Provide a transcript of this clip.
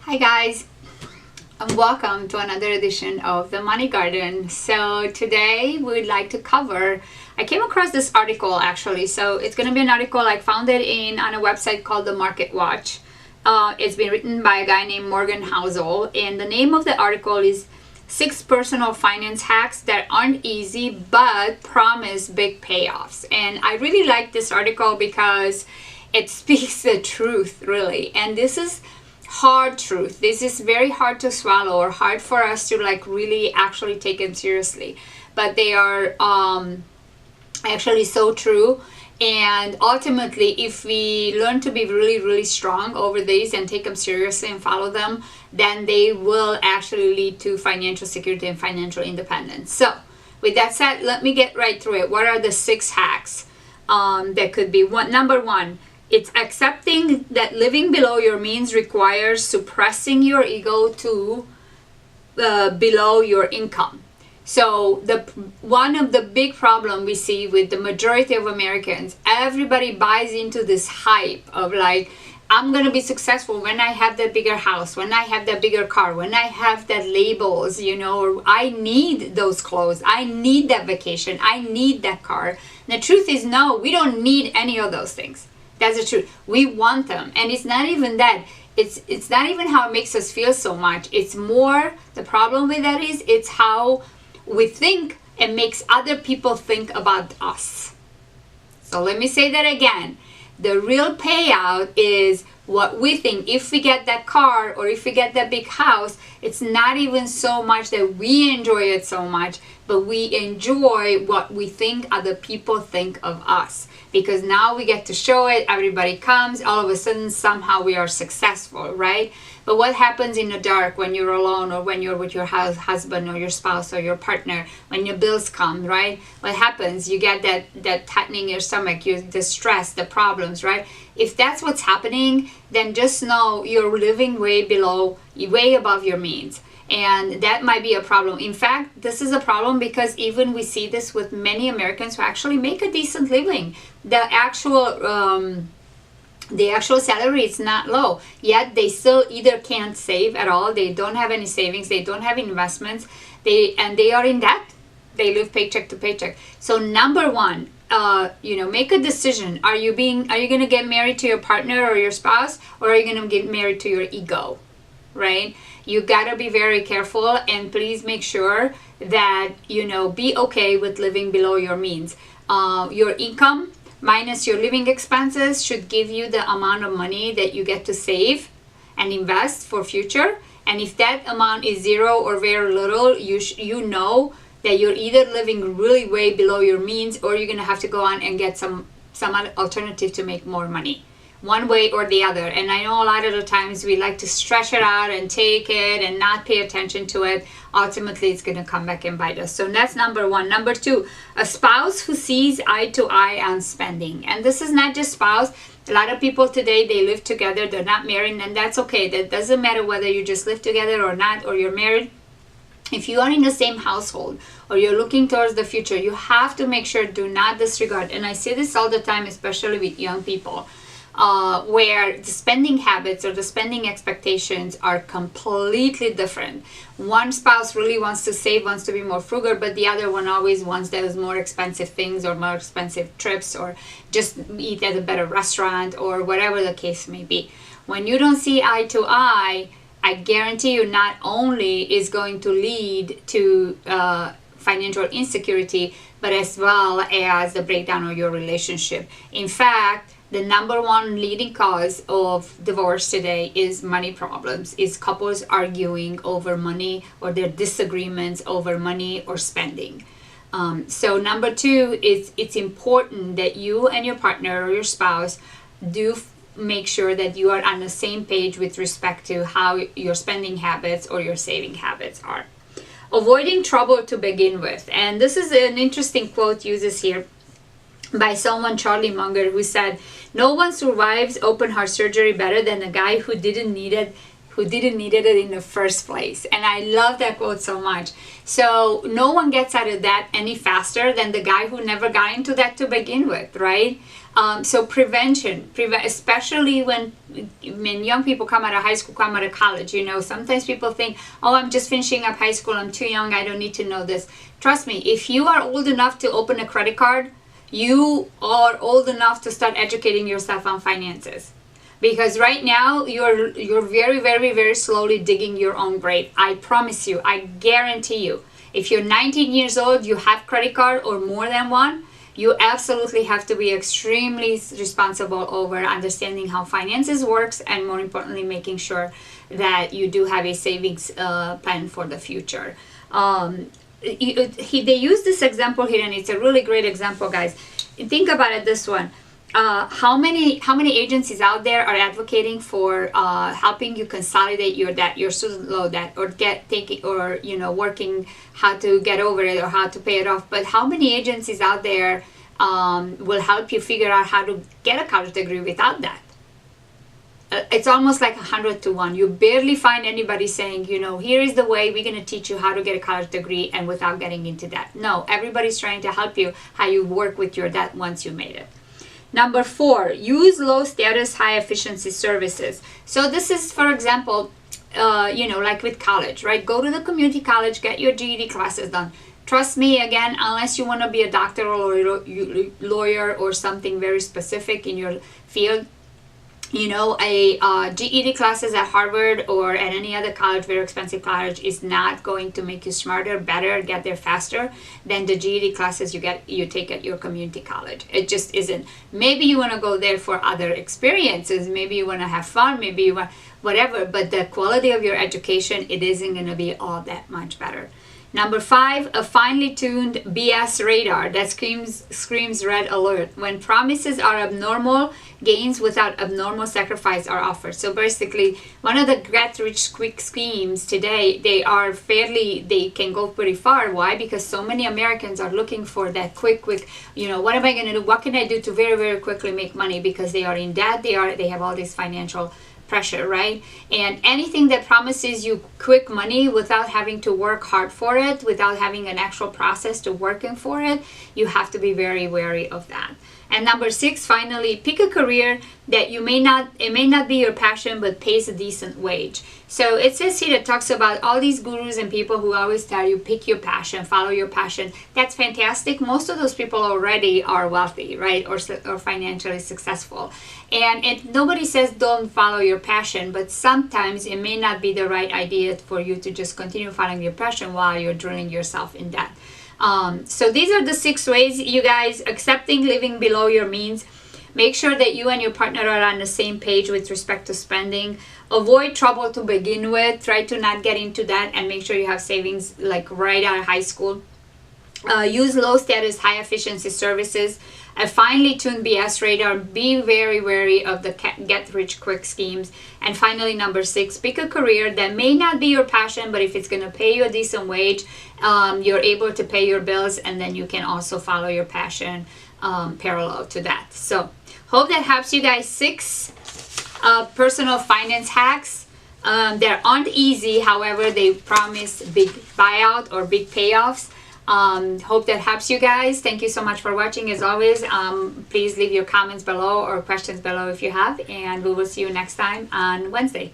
Hi guys, and welcome to another edition of the MoneyGarden. So today we'd like to cover, I came across this article actually, so it's going to be an article I found it on a website called The Market Watch. It's been written by a guy named Morgan Housel, and the name of the article is 6 Personal Finance Hacks That Aren't Easy But Promise Big Payoffs. And I really like this article because it speaks the truth, really. And this is hard truth. This is very hard to swallow or hard for us to really actually take it seriously. But they are actually so true. And ultimately, if we learn to be really strong over these and take them seriously and follow them, then they will actually lead to financial security and financial independence. So with that said, let me get right through it. What are the 6 hacks that could be? Number 1, it's accepting that living below your means requires suppressing your ego to below your income. So one of the big problem we see with the majority of Americans, everybody buys into this hype of I'm going to be successful when I have that bigger house, when I have that bigger car, when I have that labels, or I need those clothes, I need that vacation, I need that car. And the truth is, no, we don't need any of those things. That's the truth. We want them. And it's not even that. It's not even how it makes us feel so much. It's more, the problem with that is, it's how we think it makes other people think about us. So let me say that again. The real payout is what we think. If we get that car or if we get that big house, it's not even so much that we enjoy it so much, but we enjoy what we think other people think of us. Because now we get to show it, everybody comes, all of a sudden somehow we are successful, right? But what happens in the dark when you're alone or when you're with your husband or your spouse or your partner, when your bills come, right? What happens? You get that tightening in your stomach, the stress, the problems, right? If that's what's happening, then just know you're living way above your means. And that might be a problem. In fact, this is a problem because even we see this with many Americans who actually make a decent living. The actual salary is not low, yet they still either can't save at all, they don't have any savings, they don't have investments, they are in debt. They live paycheck to paycheck. So number 1, make a decision. Are you going to get married to your partner or your spouse, or are you going to get married to your ego, right? You got to be very careful, and please make sure that, be okay with living below your means. Your income minus your living expenses should give you the amount of money that you get to save and invest for future. And if that amount is 0 or very little, you know that you're either living really way below your means, or you're going to have to go on and get some other alternative to make more money. One way or the other. And I know a lot of the times we like to stretch it out and take it and not pay attention to it. Ultimately, it's going to come back and bite us. So that's number 1. Number 2, a spouse who sees eye to eye on spending. And this is not just spouse. A lot of people today, they live together, they're not married, and that's okay. That doesn't matter whether you just live together or not, or you're married. If you are in the same household or you're looking towards the future, you have to make sure, do not disregard. And I say this all the time, especially with young people. Where the spending habits or the spending expectations are completely different. One spouse really wants to save, wants to be more frugal, but the other one always wants those more expensive things or more expensive trips or just eat at a better restaurant or whatever the case may be. When you don't see eye to eye, I guarantee you not only is going to lead to financial insecurity, but as well as the breakdown of your relationship. In fact, the number 1 leading cause of divorce today is money problems, is couples arguing over money or their disagreements over money or spending. So number 2 is it's important that you and your partner or your spouse do make sure that you are on the same page with respect to how your spending habits or your saving habits are. Avoiding trouble to begin with. And this is an interesting quote uses here by someone, Charlie Munger, who said, "No one survives open heart surgery better than a guy who didn't need it, who didn't need it in the first place. And I love that quote so much. So no one gets out of that any faster than the guy who never got into that to begin with, right? So prevention, especially when young people come out of high school, come out of college, you know, sometimes people think, oh, I'm just finishing up high school, I'm too young, I don't need to know this. Trust me, if you are old enough to open a credit card, you are old enough to start educating yourself on finances. Because right now, you're very, very, very slowly digging your own grave. I promise you, I guarantee you, if you're 19 years old, you have credit card or more than one, you absolutely have to be extremely responsible over understanding how finances works, and more importantly, making sure that you do have a savings plan for the future. They use this example here, and it's a really great example, guys. Think about it this one. How many agencies out there are advocating for helping you consolidate your debt, your student loan debt, or working how to get over it or how to pay it off? But how many agencies out there will help you figure out how to get a college degree without that? It's almost like 100 to 1. You barely find anybody saying, you know, here is the way we're going to teach you how to get a college degree and without getting into debt. No, everybody's trying to help you how you work with your debt once you made it. Number 4, use low status, high efficiency services. So this is, for example, like with college, right? Go to the community college, get your GED classes done. Trust me, again, unless you want to be a doctor or lawyer or something very specific in your field, you know, a GED classes at Harvard or at any other college, very expensive college, is not going to make you smarter, better, get there faster than the GED classes you take at your community college. It just isn't. Maybe you want to go there for other experiences. Maybe you want to have fun. Maybe you want whatever. But the quality of your education, it isn't going to be all that much better. Number 5, a finely tuned BS radar that screams red alert. When promises are abnormal, gains without abnormal sacrifice are offered. So basically, one of the get-rich-quick schemes today, they can go pretty far. Why? Because so many Americans are looking for that quick, what am I going to do? What can I do to very, very quickly make money? Because they are in debt, they have all this financial pressure, right? And anything that promises you quick money without having to work hard for it, without having an actual process to working for it, you have to be very wary of that. And number 6, finally, pick a career that it may not be your passion, but pays a decent wage. So it says here, that talks about all these gurus and people who always tell you, pick your passion, follow your passion. That's fantastic. Most of those people already are wealthy, right? Or financially successful. And nobody says don't follow your passion, but sometimes it may not be the right idea for you to just continue following your passion while you're drilling yourself in debt. So these are the 6 ways, you guys. Accepting living below your means. Make sure that you and your partner are on the same page with respect to spending. Avoid trouble to begin with. Try to not get into that, and make sure you have savings like right out of high school. Use low status, high efficiency services. A finely tuned BS radar. Be very wary of the get rich quick schemes. And finally, number 6, pick a career that may not be your passion, but if it's going to pay you a decent wage, you're able to pay your bills, and then you can also follow your passion parallel to that. So hope that helps you guys. 6 personal finance hacks. They aren't easy, however, they promise big buyout or big payoffs. Hope that helps you guys. Thank you so much for watching. As always, please leave your comments below or questions below if you have, and we will see you next time on Wednesday.